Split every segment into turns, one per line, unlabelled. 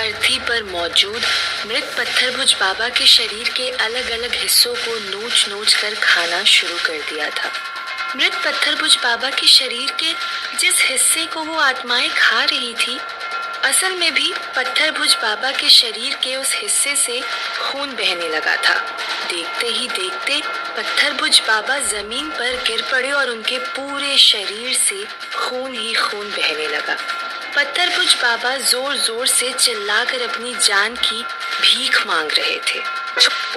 अर्थी पर मौजूद मृत पत्थरभुज बाबा के शरीर के अलग अलग हिस्सों को नोच नोच कर खाना शुरू कर दिया था। मृत पत्थरभुज बाबा के शरीर के जिस हिस्से को वो आत्माएं खा रही थी, असल में भी पत्थरभुज बाबा के शरीर के उस हिस्से से खून बहने लगा था। देखते ही देखते पत्थरभुज बाबा जमीन पर गिर पड़े और उनके पूरे शरीर से खून ही खून बहने लगा। पत्थरभुज बाबा जोर जोर से चिल्लाकर अपनी जान की भीख मांग रहे थे।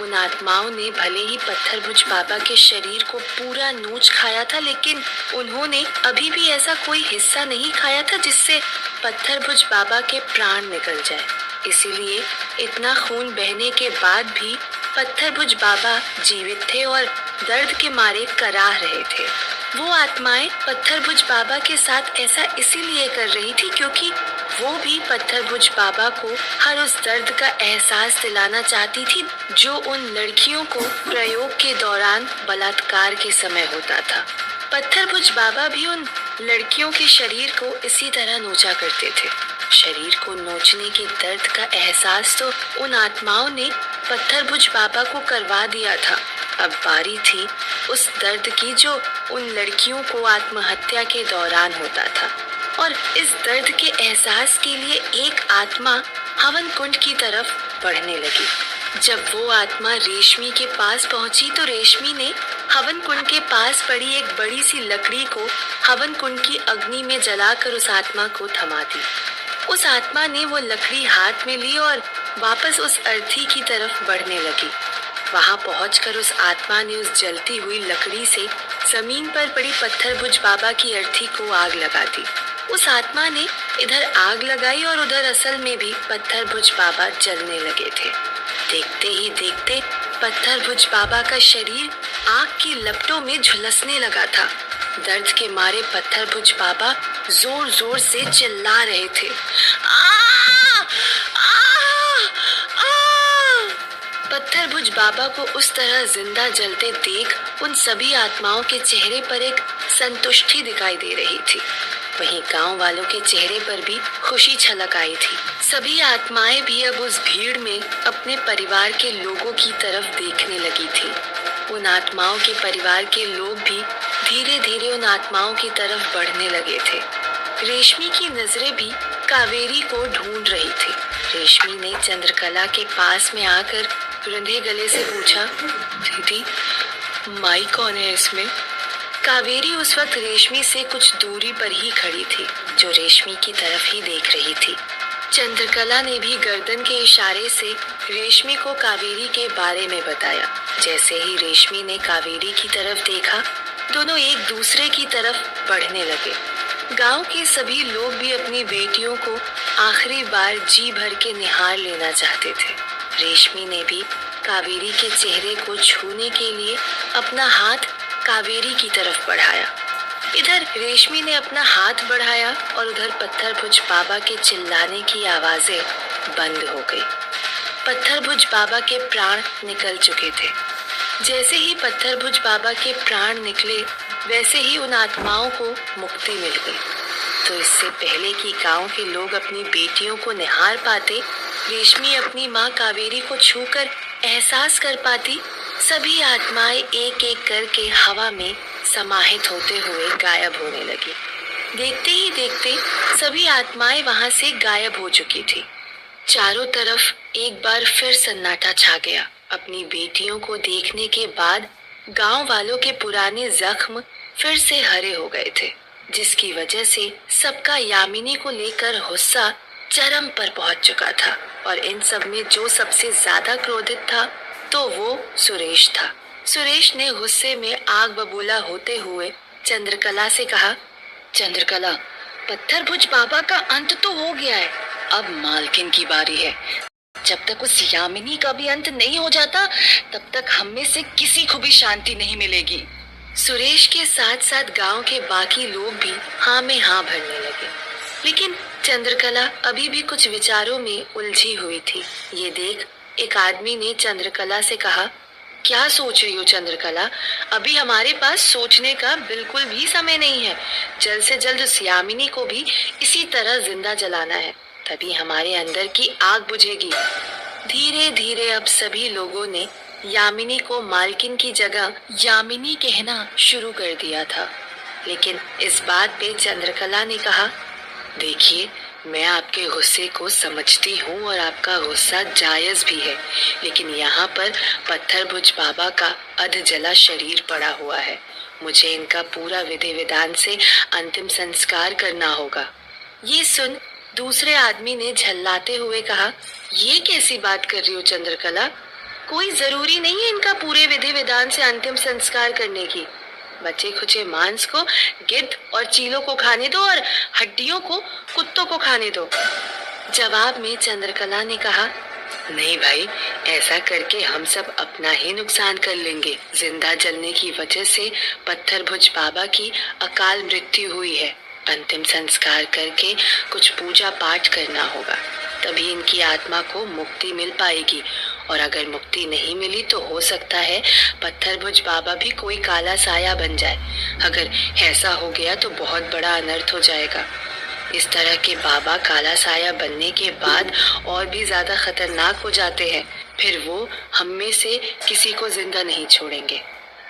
उन आत्माओं ने भले ही पत्थरभुज बाबा के शरीर को पूरा नोच खाया था, लेकिन उन्होंने अभी भी ऐसा कोई हिस्सा नहीं खाया था जिससे पत्थरभुज बाबा के प्राण निकल जाए। इसीलिए इतना खून बहने के बाद भी पत्थरभुज बाबा जीवित थे और दर्द के मारे कराह रहे थे। वो आत्माएं पत्थरभुज बाबा के साथ ऐसा इसीलिए कर रही थी क्योंकि वो भी पत्थरभुज बाबा को हर उस दर्द का एहसास दिलाना चाहती थी जो उन लड़कियों को प्रयोग के दौरान बलात्कार के समय होता था। पत्थरभुज बाबा भी उन लड़कियों के शरीर को इसी तरह नोचा करते थे। शरीर को नोचने के दर्द का एहसास तो उन आत्माओं ने पत्थरभुज बाबा को करवा दिया था। अब बारी थी उस दर्द की जो उन लड़कियों को आत्महत्या के दौरान होता था। और इस दर्द के एहसास के लिए एक आत्मा हवन कुंड की तरफ बढ़ने लगी। जब वो आत्मा रेशमी के पास पहुंची तो रेशमी ने हवन कुंड के पास पड़ी एक बड़ी सी लकड़ी को हवन कुंड की अग्नि में जलाकर उस आत्मा को थमा दी। उस आत्मा ने वो लकड़ी हाथ में ली और वापस उस अर्थी की तरफ बढ़ने लगी। वहां पहुंचकर उस आत्मा ने उस जलती हुई लकड़ी से जमीन पर पड़ी पत्थरभुज बाबा की अर्थी को आग लगा दी। उस आत्मा ने इधर आग लगाई और उधर असल में भी पत्थरभुज बाबा जलने लगे थे। देखते ही देखते पत्थरभुज बाबा का शरीर आग की लपटों में झुलसने लगा था। दर्द के मारे पत्थरभुज बाबा जोर जोर से चिल्ला रहे थे। पत्थरभुज बाबा को उस तरह जिंदा जलते देख उन सभी आत्माओं के चेहरे पर एक संतुष्टि दिखाई दे रही थी। वहीं गांव वालों के चेहरे पर भी खुशी छलक आई थी। सभी आत्माएं भी अब उस भीड़ में अपने परिवार के लोगों की तरफ देखने लगी थी। उन आत्माओं के परिवार के लोग भी धीरे धीरे उन आत्माओं की तरफ बढ़ने लगे थे। रेशमी की नजरें भी कावेरी को ढूंढ रही थी। रेशमी ने चंद्रकला के पास में आकर रुंधे गले से पूछा, दीदी माई कौन है इसमें? कावेरी उस वक्त रेशमी से कुछ दूरी पर ही खड़ी थी, जो रेशमी की तरफ ही देख रही थी। चंद्रकला ने भी गर्दन के इशारे से रेशमी को कावेरी के बारे में बताया। जैसे ही रेशमी ने कावेरी की तरफ देखा, दोनों एक दूसरे की तरफ बढ़ने लगे। गांव के सभी लोग भी अपनी बेटियों को आखिरी बार जी भर के निहार लेना चाहते थे। रेशमी ने भी कावेरी के चेहरे को छूने के लिए अपना हाथ कावेरी की तरफ बढ़ाया। इधर रेशमी ने अपना हाथ बढ़ाया और उधर पत्थरभुज बाबा के चिल्लाने की आवाजें बंद हो गई। पत्थरभुज बाबा के प्राण निकल चुके थे। जैसे ही पत्थरभुज बाबा के प्राण निकले, वैसे ही उन आत्माओं को मुक्ति मिल गई। तो इससे पहले कि गांव के लोग अपनी बेटियों को निहार पाते, रेशमी अपनी माँ कावेरी को छूकर एहसास कर पाती, सभी आत्माएं एक एक करके हवा में समाहित होते हुए गायब होने लगी। देखते ही देखते सभी आत्माएं वहां से गायब हो चुकी थी। चारों तरफ एक बार फिर सन्नाटा छा गया। अपनी बेटियों को देखने के बाद गांव वालों के पुराने जख्म फिर से हरे हो गए थे, जिसकी वजह से सबका यामिनी को लेकर गुस्सा चरम पर पहुंच चुका था। और इन सब में जो सबसे ज्यादा क्रोधित था तो वो सुरेश था। सुरेश ने गुस्से में आग बबूला होते हुए चंद्रकला से कहा, चंद्रकला, पत्थरभुज बाबा का अंत तो हो गया है, अब मालकिन की बारी है। जब तक उस यामिनी का भी अंत नहीं हो जाता, तब तक हम में से किसी को भी शांति नहीं मिलेगी। सुरेश के साथ साथ गांव के बाकी लोग भी हाँ में हाँ भरने लगे, लेकिन चंद्रकला अभी भी कुछ विचारों में उलझी हुई थी। ये देख एक आदमी ने चंद्रकला से कहा, क्या सोच रही हो चंद्रकला? अभी हमारे पास सोचने का बिल्कुल भी समय नहीं है। जल्द से जल्द उस यामिनी को भी इसी तरह जिंदा जलाना है। तभी हमारे अंदर की आग बुझेगी। धीरे धीरे अब सभी लोगों ने यामिनी को मालकिन की जगह यामिनी कहना शुरू कर दिया था। लेकिन इस बात पे चंद्रकला ने कहा, देखिए, मैं आपके गुस्से को समझती हूँ और आपका गुस्सा जायज भी है, लेकिन यहाँ पर पत्थर भुज बाबा का अध जला शरीर पड़ा हुआ है। मुझे इनका पूरा विधि विधान से अंतिम संस्कार करना होगा। ये सुन दूसरे आदमी ने झल्लाते हुए कहा, ये कैसी बात कर रही हो चंद्रकला? कोई जरूरी नहीं है इनका पूरे विधि विधान से अंतिम संस्कार करने की। बचे खुचे मांस को गिद्ध और चीलों को खाने दो और हड्डियों को कुत्तों को खाने दो। जवाब में चंद्रकला ने कहा, नहीं भाई, ऐसा करके हम सब अपना ही नुकसान कर लेंगे। जिंदा जलने की वजह से पत्थर भुज बाबा की अकाल मृत्यु हुई है। अंतिम संस्कार करके कुछ पूजा पाठ करना होगा, तभी इनकी आत्मा को मुक्ति मिल पाएगी। और अगर मुक्ति नहीं मिली तो हो सकता है पत्थर भुज बाबा भी कोई काला साया बन जाए। अगर ऐसा हो गया तो बहुत बड़ा अनर्थ हो जाएगा। इस तरह के बाबा काला साया बनने के बाद और भी ज्यादा खतरनाक हो जाते हैं, फिर वो हम में से किसी को जिंदा नहीं छोड़ेंगे।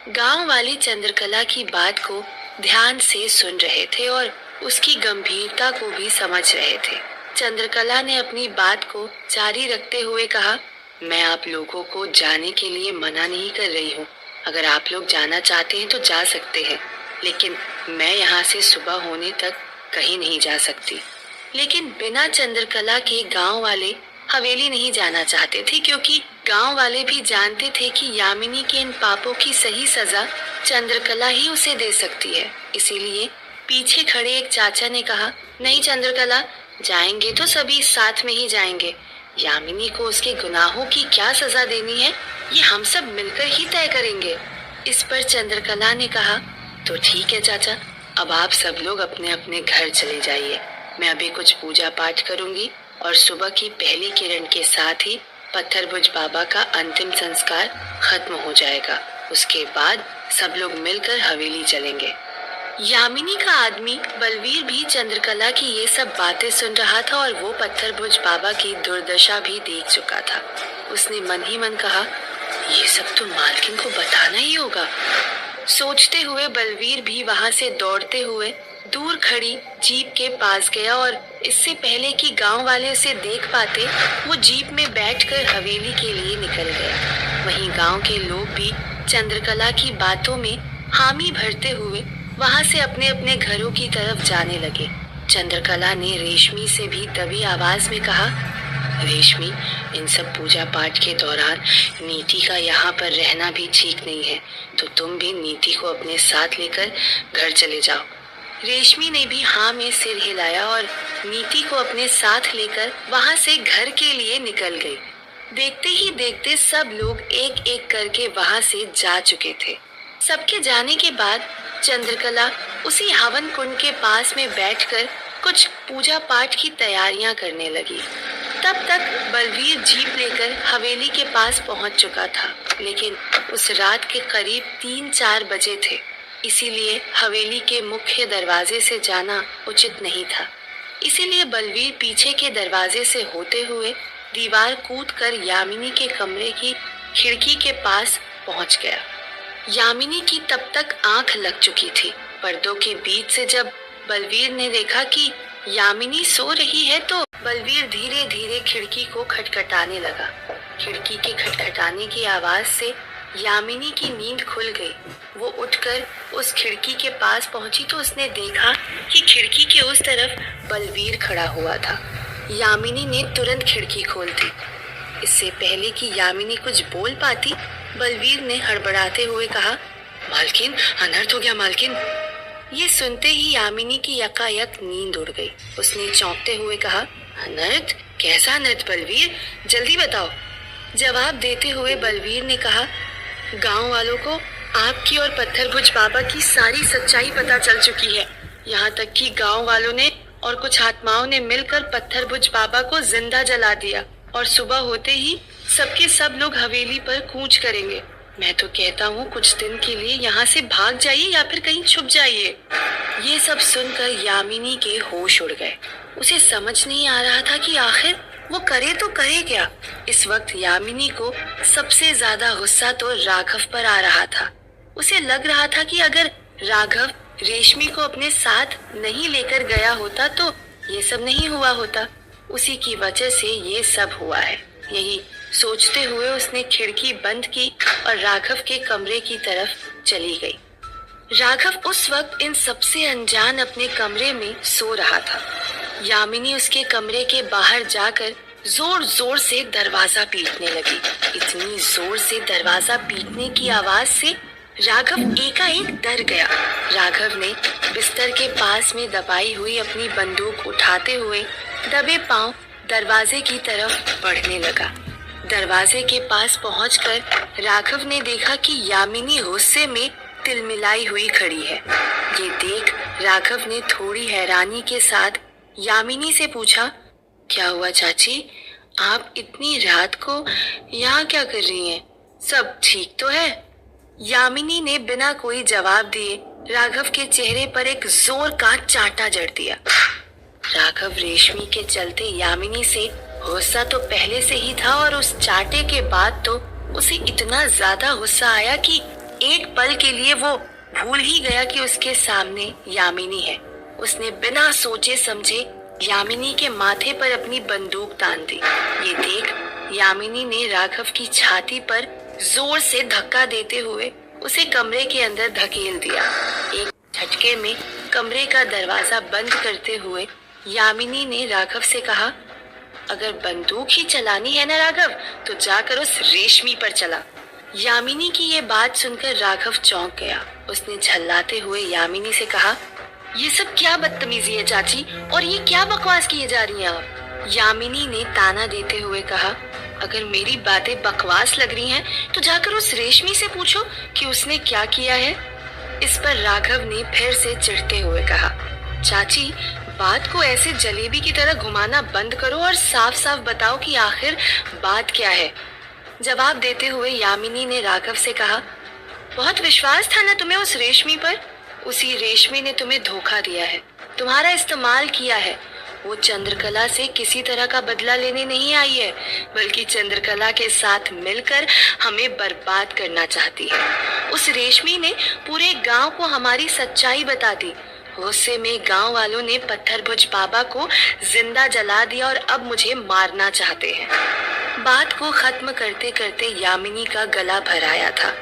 गांव वाले चंद्रकला की बात को ध्यान से सुन रहे थे और उसकी गंभीरता को भी समझ रहे थे। चंद्रकला ने अपनी बात को जारी रखते हुए कहा, मैं आप लोगों को जाने के लिए मना नहीं कर रही हूँ। अगर आप लोग जाना चाहते हैं तो जा सकते हैं, लेकिन मैं यहाँ से सुबह होने तक कहीं नहीं जा सकती। लेकिन बिना चंद्रकला के गांव वाले हवेली नहीं जाना चाहते थे, क्योंकि गांव वाले भी जानते थे कि यामिनी के इन पापों की सही सजा चंद्रकला ही उसे दे सकती है। इसीलिए पीछे खड़े एक चाचा ने कहा, नहीं चंद्रकला, जाएंगे तो सभी साथ में ही जाएंगे। यामिनी को उसके गुनाहों की क्या सजा देनी है, ये हम सब मिलकर ही तय करेंगे। इस पर चंद्रकला ने कहा, तो ठीक है चाचा, अब आप सब लोग अपने अपने घर चले जाइए। मैं अभी कुछ पूजा पाठ करूंगी और सुबह की पहली किरण के साथ ही पत्थर भुज बाबा का अंतिम संस्कार खत्म हो जाएगा। उसके बाद सब लोग मिलकर हवेली चलेंगे। यामिनी का आदमी बलवीर भी चंद्रकला की ये सब बातें सुन रहा था और वो पत्थर भुज बाबा की दुर्दशा भी देख चुका था। उसने मन ही मन कहा, ये सब तो मालकिन को बताना ही होगा। सोचते हुए बलवीर भी वहां से दौड़ते हुए दूर खड़ी जीप के पास गया और इससे पहले कि गांव वाले उसे देख पाते, वो जीप में बैठकर हवेली के लिए निकल गया। वहीं गांव के लोग भी चंद्रकला की बातों में हामी भरते हुए वहां से अपने अपने घरों की तरफ जाने लगे। चंद्रकला ने रेशमी से भी दबी आवाज में कहा, रेशमी, इन सब पूजा पाठ के दौरान नीति का यहाँ पर रहना भी ठीक नहीं है, तो तुम भी नीति को अपने साथ लेकर घर चले जाओ। रेशमी ने भी हाँ में सिर हिलाया और नीति को अपने साथ लेकर वहां से घर के लिए निकल गई। देखते ही देखते सब लोग एक एक करके वहां से जा चुके थे। सबके जाने के बाद चंद्रकला उसी हवन कुंड के पास में बैठकर कुछ पूजा पाठ की तैयारियां करने लगी। तब तक बलवीर जीप लेकर हवेली के पास पहुंच चुका था, लेकिन उस रात के करीब 3-4 बजे थे, इसीलिए हवेली के मुख्य दरवाजे से जाना उचित नहीं था। इसीलिए बलवीर पीछे के दरवाजे से होते हुए दीवार कूदकर यामिनी के कमरे की खिड़की के पास पहुंच गया। यामिनी की तब तक आंख लग चुकी थी। पर्दों के बीच से जब बलवीर ने देखा कि यामिनी सो रही है, तो बलवीर धीरे धीरे खिड़की को खटखटाने लगा। खिड़की के खटखटाने की आवाज से यामिनी की नींद खुल गई। वो उठकर उस खिड़की के पास पहुंची तो उसने देखा कि खिड़की के उस तरफ बलवीर खड़ा हुआ था। यामिनी ने तुरंत खिड़की खोल दी। इससे पहले कि यामिनी कुछ बोल पाती, बलवीर ने हड़बड़ाते हुए कहा, मालकिन, अनर्थ हो गया मालकिन। ये सुनते ही यामिनी की यकायक नींद उड़ गई। उसने चौंकते हुए कहा, अनर्थ? कैसा अनर्थ बलवीर, जल्दी बताओ। जवाब देते हुए बलवीर ने कहा, गांव वालों को आपकी और पत्थर भुज बाबा की सारी सच्चाई पता चल चुकी है। यहाँ तक कि गांव वालों ने और कुछ आत्माओं ने मिलकर पत्थर भुज बाबा को जिंदा जला दिया और सुबह होते ही सबके सब लोग हवेली पर कूच करेंगे। मैं तो कहता हूँ कुछ दिन के लिए यहाँ से भाग जाइए या फिर कहीं छुप जाइए। ये सब सुनकर यामिनी के होश उड़ गए। उसे समझ नहीं आ रहा था कि आखिर वो करे तो करे क्या। इस वक्त यामिनी को सबसे ज्यादा गुस्सा तो राघव पर आ रहा था। उसे लग रहा था कि अगर राघव रेशमी को अपने साथ नहीं लेकर गया होता तो ये सब नहीं हुआ होता। उसी की वजह से ये सब हुआ है। यही सोचते हुए उसने खिड़की बंद की और राघव के कमरे की तरफ चली गई। राघव उस वक्त इन सबसे अनजान अपने कमरे में सो रहा था। यामिनी उसके कमरे के बाहर जाकर जोर जोर से दरवाजा पीटने लगी। इतनी जोर से दरवाजा पीटने की आवाज से राघव एकाएक डर गया। राघव ने बिस्तर के पास में दबाई हुई अपनी बंदूक उठाते हुए दबे पांव दरवाजे की तरफ बढ़ने लगा। दरवाजे के पास पहुंचकर राघव ने देखा कि यामिनी गुस्से में तिलमिलाई हुई खड़ी है। ये देख राघव ने थोड़ी हैरानी के साथ यामिनी से पूछा, क्या हुआ चाची, आप इतनी रात को यहाँ क्या कर रही हैं? सब ठीक तो है? यामिनी ने बिना कोई जवाब दिए राघव के चेहरे पर एक जोर का चांटा जड़ दिया। राघव रेशमी के चलते यामिनी से गुस्सा तो पहले से ही था और उस चांटे के बाद तो उसे इतना ज्यादा गुस्सा आया कि एक पल के लिए वो भूल ही गया कि उसके सामने यामिनी है। उसने बिना सोचे समझे यामिनी के माथे पर अपनी बंदूक तान दी। ये देख यामिनी ने राघव की छाती पर जोर से धक्का देते हुए उसे कमरे के अंदर धकेल दिया। एक झटके में कमरे का दरवाजा बंद करते हुए यामिनी ने राघव से कहा, अगर बंदूक ही चलानी है ना राघव, तो जाकर उस रेशमी पर चला। यामिनी की ये बात सुनकर राघव चौंक गया। उसने झल्लाते हुए यामिनी से कहा, ये सब क्या बदतमीजी है चाची, और ये क्या बकवास किए जा रही हैं आप? यामिनी ने ताना देते हुए कहा, अगर मेरी बातें बकवास लग रही हैं, तो जाकर उस रेशमी से पूछो कि उसने क्या किया है। इस पर राघव ने फिर से चिढ़ते हुए कहा, चाची, बात को ऐसे जलेबी की तरह घुमाना बंद करो और साफ साफ बताओ कि आखिर बात क्या है। जवाब देते हुए यामिनी ने राघव से कहा, बहुत विश्वास था ना तुम्हें उस रेशमी पर। उसी रेशमी ने तुम्हें धोखा दिया है, तुम्हारा इस्तेमाल किया है। वो चंद्रकला से किसी तरह का बदला लेने नहीं आई है, बल्कि चंद्रकला के साथ मिलकर हमें बर्बाद करना चाहती है। उस रेशमी ने पूरे गांव को हमारी सच्चाई बता दी। गुस्से में गांव वालों ने पत्थरभुज बाबा को जिंदा जला दिया और अब मुझे मारना चाहते हैं। बात को खत्म करते करते यामिनी का गला भर आया था।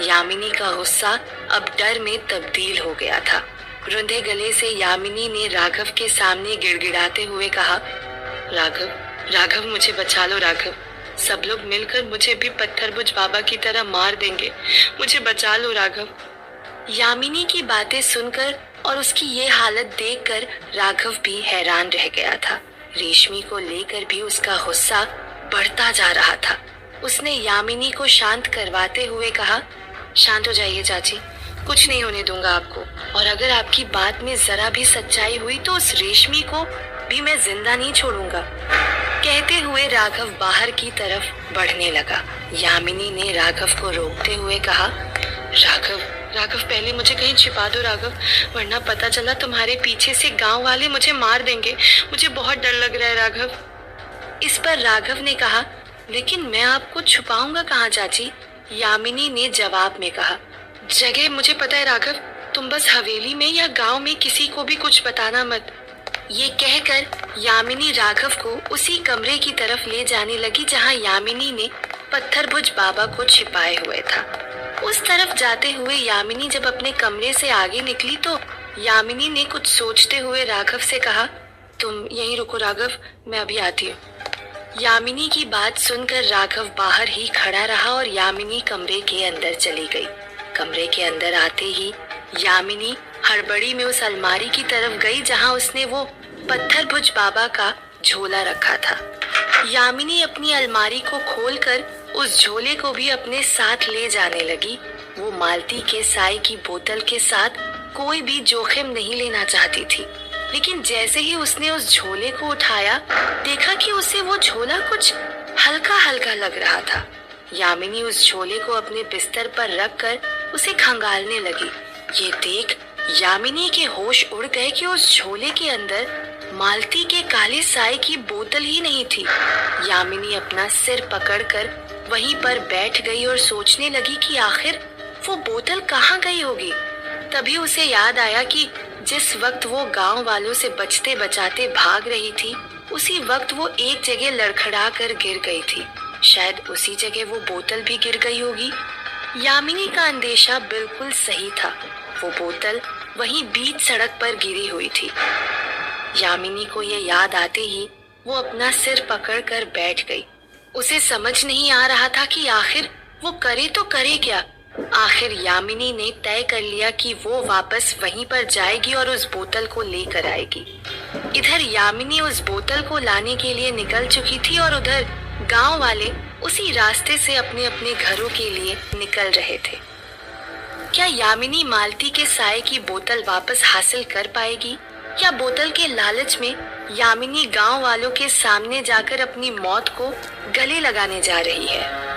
यामिनी का गुस्सा अब डर में तब्दील हो गया था। रुंधे गले से यामिनी ने राघव के सामने गिड़गिड़ाते हुए कहा, राघव, राघव, मुझे बचा लो राघव। सब लोग मिलकर मुझे भी पत्थरभुज बाबा की तरह मार देंगे। मुझे बचा लो राघव। यामिनी की बातें सुनकर और उसकी ये हालत देखकर राघव भी हैरान रह गया था। रेशमी को लेकर भी उसका गुस्सा बढ़ता जा रहा था। उसने यामिनी को शांत करवाते हुए कहा, शांत हो जाइए चाची, कुछ नहीं होने दूंगा आपको, और अगर आपकी बात में जरा भी सच्चाई हुई तो उस रेशमी को भी मैं जिंदा नहीं छोड़ूंगा। कहते हुए राघव बाहर की तरफ बढ़ने लगा। यामिनी ने राघव को रोकते हुए कहा, राघव, राघव, पहले मुझे कहीं छिपा दो राघव, वरना पता चला तुम्हारे पीछे से गांव वाले मुझे मार देंगे। मुझे बहुत डर लग रहा है राघव। इस पर राघव ने कहा, लेकिन मैं आपको छुपाऊंगा कहाँ चाची? यामिनी ने जवाब में कहा, जगह मुझे पता है राघव, तुम बस हवेली में या गांव में किसी को भी कुछ बताना मत। ये कहकर यामिनी राघव को उसी कमरे की तरफ ले जाने लगी जहां यामिनी ने पत्थरभुज बाबा को छिपाए हुए था। उस तरफ जाते हुए यामिनी जब अपने कमरे से आगे निकली तो यामिनी ने कुछ सोचते हुए राघव से कहा, तुम यहीं रुको राघव, मैं अभी आती हूँ। यामिनी की बात सुनकर राघव बाहर ही खड़ा रहा और यामिनी कमरे के अंदर चली गई। कमरे के अंदर आते ही यामिनी हड़बड़ी में उस अलमारी की तरफ गई जहां उसने वो पत्थरभुज बाबा का झोला रखा था। यामिनी अपनी अलमारी को खोलकर उस झोले को भी अपने साथ ले जाने लगी। वो मालती के साई की बोतल के साथ कोई भी जोखिम नहीं लेना चाहती थी, लेकिन जैसे ही उसने उस झोले को उठाया, देखा कि उसे वो झोला कुछ हल्का हल्का लग रहा था। यामिनी उस झोले को अपने बिस्तर पर रखकर उसे खंगालने लगी। ये देख यामिनी के होश उड़ गए कि उस झोले के अंदर मालती के काले साए की बोतल ही नहीं थी। यामिनी अपना सिर पकड़कर वहीं पर बैठ गई और सोचने लगी कि आखिर वो बोतल कहाँ गई होगी। तभी उसे याद आया कि जिस वक्त वो गांव वालों से बचते बचाते भाग रही थी, उसी वक्त वो एक जगह लड़खड़ा कर गिर गई थी। शायद उसी जगह वो बोतल भी गिर गई होगी। यामिनी का अंदेशा बिल्कुल सही था। वो बोतल वहीं बीच सड़क पर गिरी हुई थी। यामिनी को ये याद आते ही वो अपना सिर पकड़कर बैठ गई। उसे समझ नहीं आ रहा था कि आखिर वो करे तो करे क्या। आखिर यामिनी ने तय कर लिया कि वो वापस वहीं पर जाएगी और उस बोतल को लेकर आएगी। इधर यामिनी उस बोतल को लाने के लिए निकल चुकी थी और उधर गांव वाले उसी रास्ते से अपने अपने घरों के लिए निकल रहे थे। क्या यामिनी मालती के साए की बोतल वापस हासिल कर पाएगी, या बोतल के लालच में यामिनी गांव वालों के सामने जाकर अपनी मौत को गले लगाने जा रही है?